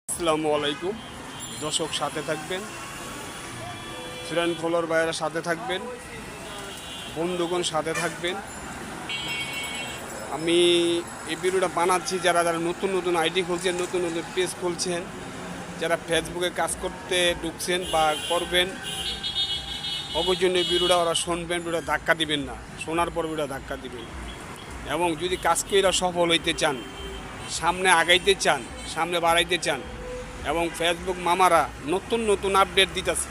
আসসালামু আলাইকুম। দর্শক সাথে থাকবেন, ফ্রেন্ড ফলোয়ার ভাইয়েরা সাথে থাকবেন, বন্ধুগণ সাথে থাকবেন। আমি এই ভিডিওটা বানাচ্ছি যারা যারা নতুন নতুন আইডি খুলছেন, নতুন নতুন পেজ খুলছেন, যারা ফেসবুকে কাজ করতে ঢুকছেন বা করবেন, অবশ্যই জন্য ভিডিওটা ওরা শুনবেন, ভিডিওটা ধাক্কা দিবেন না, শোনার পর ভিডিওটা ধাক্কা দিবেন। এবং যদি কাজ করে সফল হইতে চান, সামনে আগাইতে চান, সামনে বাড়াইতে চান, এবং ফেসবুক মামারা নতুন নতুন আপডেট দিতেছে,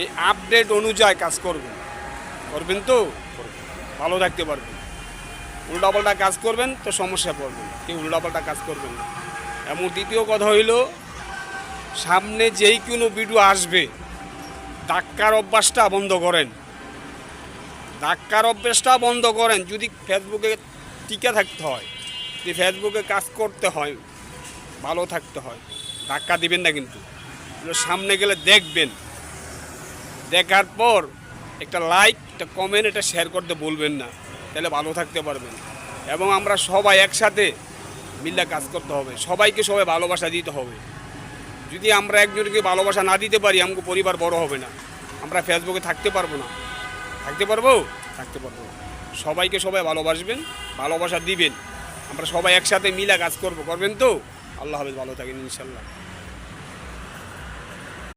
এই আপডেট অনুযায়ী কাজ করবেন তো ভালো থাকতে পারবেন। উল্টাপাল্টা কাজ করবেন তো সমস্যা পড়বেন, কেউ উল্টাপাল্টা কাজ করবেন না। এবং দ্বিতীয় কথা হইল, সামনে যেই কোনো ভিডিও আসবে ধাক্কার অভ্যাসটা বন্ধ করেন, ধাক্কার অভ্যাসটা বন্ধ করেন। যদি ফেসবুকে টিকে থাকতে হয়, যদি ফেসবুকে কাজ করতে হয়, ভালো থাকতে হয়, ধাক্কা দিবেন না। কিন্তু সামনে গেলে দেখবেন, দেখার পর একটা লাইক, একটা কমেন্ট, এটা শেয়ার করতে বলবেন না, তাহলে ভালো থাকতে পারবেন। এবং আমরা সবাই একসাথে মিলে কাজ করতে হবে, সবাইকে সবাই ভালোবাসা দিতে হবে। যদি আমরা একজনকে ভালোবাসা না দিতে পারি, আমাকে পরিবার বড় হবে না, আমরা ফেসবুকে থাকতে পারবো না। থাকতে পারবো? থাকতে পারবো। সবাইকে সবাই ভালোবাসবেন, ভালোবাসা দিবেন, আমরা সবাই একসাথে মিলে কাজ করবেন তো। আল্লাহ হাফেজ, ভালো থাকেন ইনশাল্লাহ।